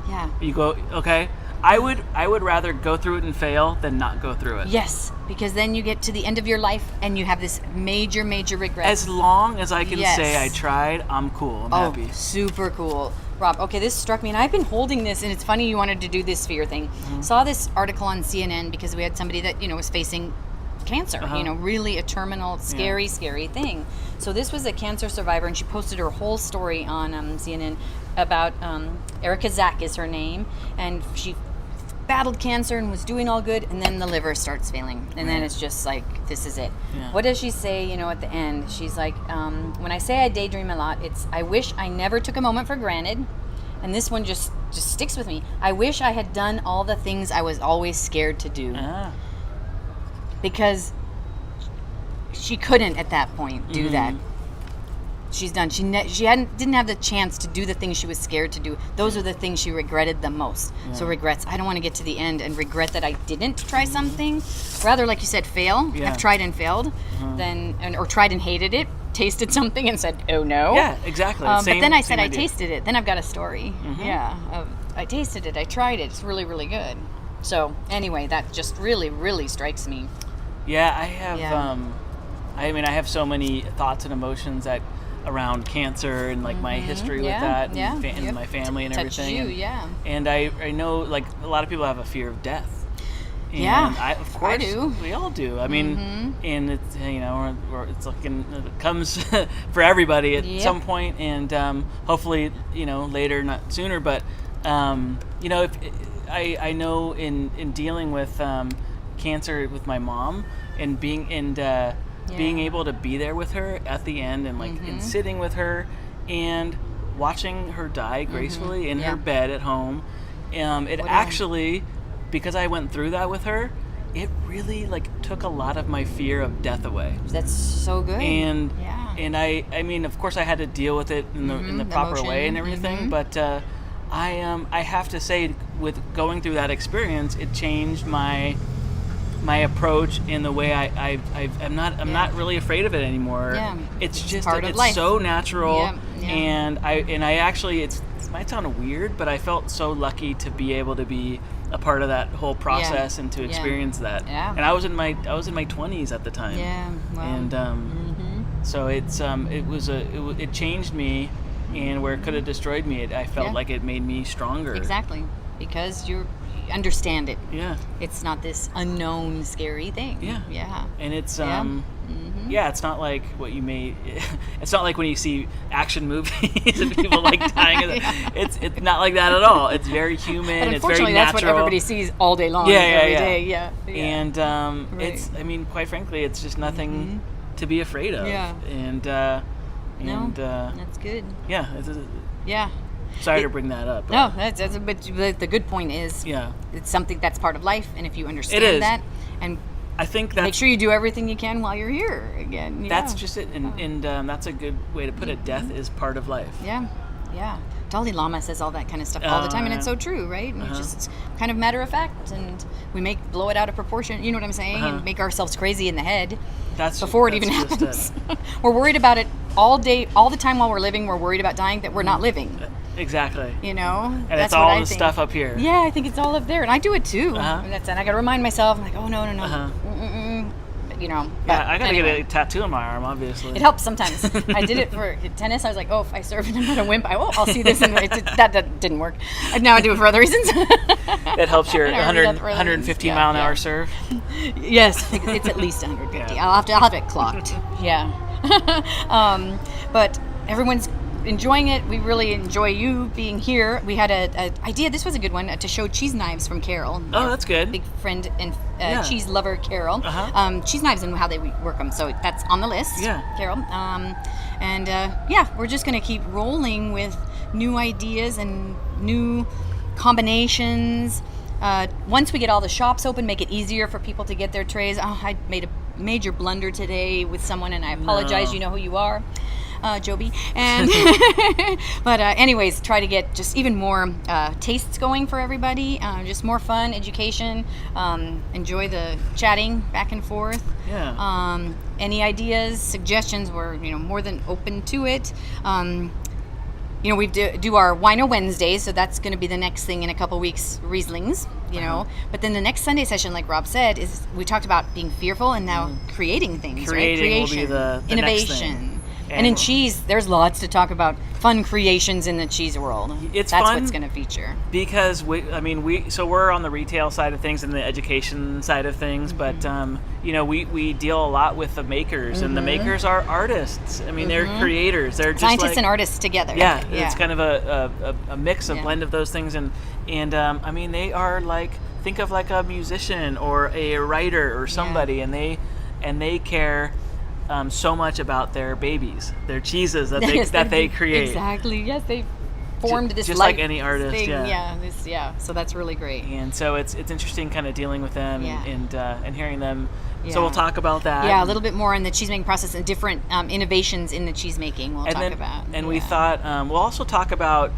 Yeah. You go, okay. I would rather go through it and fail than not go through it. Yes, because then you get to the end of your life and you have this major regret. As long as I can Yes. say I tried, I'm cool. I'm happy. Super cool. Rob, okay, this struck me, and I've been holding this, and it's funny you wanted to do this fear thing. Saw this article on CNN because we had somebody that, was facing cancer, really a terminal, scary thing. So this was a cancer survivor, and she posted her whole story on CNN about Erica Zack is her name, and she battled cancer and was doing all good, and then the liver starts failing, and then it's just like, this is it. Yeah. What does she say, you know, at the end? She's like, when I say I daydream a lot, it's, I wish I never took a moment for granted, and this one just sticks with me. I wish I had done all the things I was always scared to do. Because she couldn't at that point do that. She's done. She didn't have the chance to do the things she was scared to do. Those are the things she regretted the most. So regrets. I don't want to get to the end and regret that I didn't try something. Rather, like you said, fail. I've tried and failed, or tried and hated it. Tasted something and said, "Oh no." Yeah, exactly. But then I said I idea. tasted it. Then I've got a story. I tasted it. I tried it. It's really, really good. So anyway, that just really, really strikes me. Yeah, I have. Yeah. I have so many thoughts and emotions that around cancer and like my history with that and my family and Touched everything. you, and I know like a lot of people have a fear of death. And of course, I do. We all do. I mean, and it's, you know, or it's looking, it comes for everybody at some point, and hopefully, you know, later, not sooner. But you know, if I know in dealing with cancer with my mom and being able to be there with her at the end and like and sitting with her and watching her die gracefully in her bed at home, actually, because I went through that with her, it really like took a lot of my fear of death away. That's so good. And I mean, of course, I had to deal with it in the proper emotion. way and everything, but I have to say, with going through that experience, it changed my approach in the way I'm not really afraid of it anymore. Yeah. It's just part of it's life. so natural. Yeah. And I actually, it might sound weird, but I felt so lucky to be able to be a part of that whole process and to experience that. Yeah. And I was in my 20s at the time. Yeah. Wow. And so it changed me, and where it could have destroyed me, I felt like it made me stronger. Exactly, because you understand it. Yeah. It's not this unknown, scary thing. Yeah. Yeah. And it's it's not like what you may. It's not like when you see action movies and people like dying. It's not like that at all. It's very human. But it's very unfortunately, natural. that's what everybody sees all day long. Every day. Yeah. And it's. I mean, quite frankly, it's just nothing to be afraid of. Yeah. And that's good. Yeah. Yeah. Sorry to bring that up. No, that's but the good point is, it's something that's part of life, and if you understand that, and I think that's, make sure you do everything you can while you're here again. That's just it, and that's a good way to put it. Death is part of life. Yeah. Dalai Lama says all that kind of stuff all the time, and it's so true, right? And it's just kind of matter of fact, and we blow it out of proportion. You know what I'm saying? And make ourselves crazy in the head before it even happens. We're worried about it all day, all the time while we're living. We're worried about dying, that we're not living. Exactly. You know? And that's it's all what I the think. stuff up here. Yeah, I think it's all up there, and I do it too. And I got to remind myself, I'm like, oh no. You know. Yeah, I gotta get a tattoo on my arm, obviously. It helps sometimes. I did it for tennis. I was like, oh, if I serve and I'm not a wimp, I'll see this, and that didn't work. And now I do it for other reasons. That helps your 150 mile an hour serve. Yes, it's at least 150. Yeah. I'll have it clocked. Yeah. But everyone's enjoying it. We really enjoy you being here. We had a idea. This was a good one, to show cheese knives from Carol. Oh, that's good. Big friend and cheese lover, Carol. Cheese knives and how they work them. So that's on the list. Yeah. Carol. We're just gonna keep rolling with new ideas and new combinations. Once we get all the shops open, make it easier for people to get their trays. I made a major blunder today with someone, and I apologize. No. You know who you are. Joby. And but anyways, try to get just even more tastes going for everybody. Just more fun, education. Enjoy the chatting back and forth. Yeah. Any ideas, suggestions? We're more than open to it. We do our Wino Wednesdays, so that's going to be the next thing in a couple weeks. Rieslings, But then the next Sunday session, like Rob said, is we talked about being fearful and now creating things. Creation will be the innovation. Next thing. And in cheese, there's lots to talk about. Fun creations in the cheese world. That's fun what's going to feature. Because we're on the retail side of things and the education side of things, but we deal a lot with the makers, and the makers are artists. I mean, they're creators. They're just scientists and artists together. Yeah, it's kind of a mix, a blend of those things, and they are like think of like a musician or a writer or somebody, and they care so much about their babies, their cheeses that they create. Exactly. Yes, they formed this just like any artist. thing. Yeah. So that's really great. And so it's interesting kind of dealing with them and hearing them. Yeah. So we'll talk about that. Yeah, a little bit more in the cheesemaking process and different innovations in the cheesemaking we'll talk about. And we thought we'll also talk about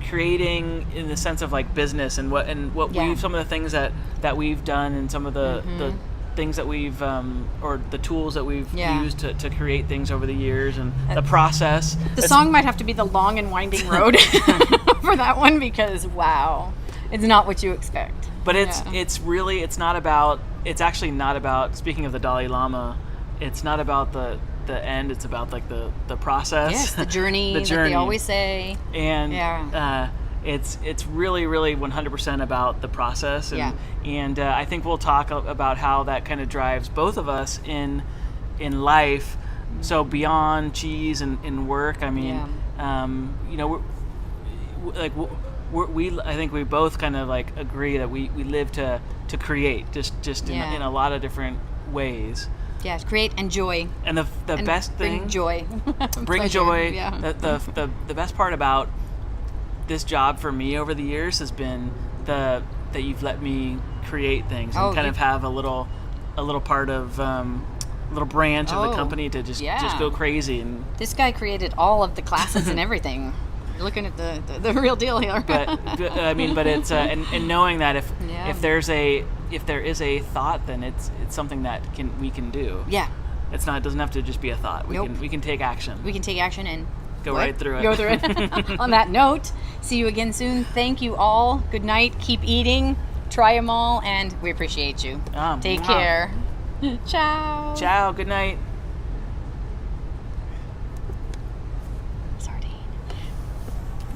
creating in the sense of like business and what we've, some of the things that we've done and some of the things that we've or the tools that we've used to create things over the years and the process. The song might have to be The Long and Winding Road for that one, because wow, it's not what you expect. But it's actually not about, speaking of the Dalai Lama, it's not about the end, it's about like the process. Yes, the journey, the that journey they always say. And it's really 100% about the process, and I think we'll talk about how that kind of drives both of us in life. So beyond cheese and work, I mean, I think we both kind of like agree that we live to create just in a lot of different ways. Yeah, create and joy. And the best thing, bring joy. Bring joy. Yeah. The best part about this job for me over the years has been that you've let me create things and kind of have a little part of little branch of the company to just go crazy. And this guy created all of the classes and everything. You're looking at the real deal here. but it's and knowing that if there is a thought, then it's something that we can do. Yeah. It doesn't have to just be a thought. We can take action. We can take action and go right through it. Go through it. On that note, see you again soon. Thank you all. Good night. Keep eating. Try them all, and we appreciate you. Take care. Ciao. Ciao. Good night.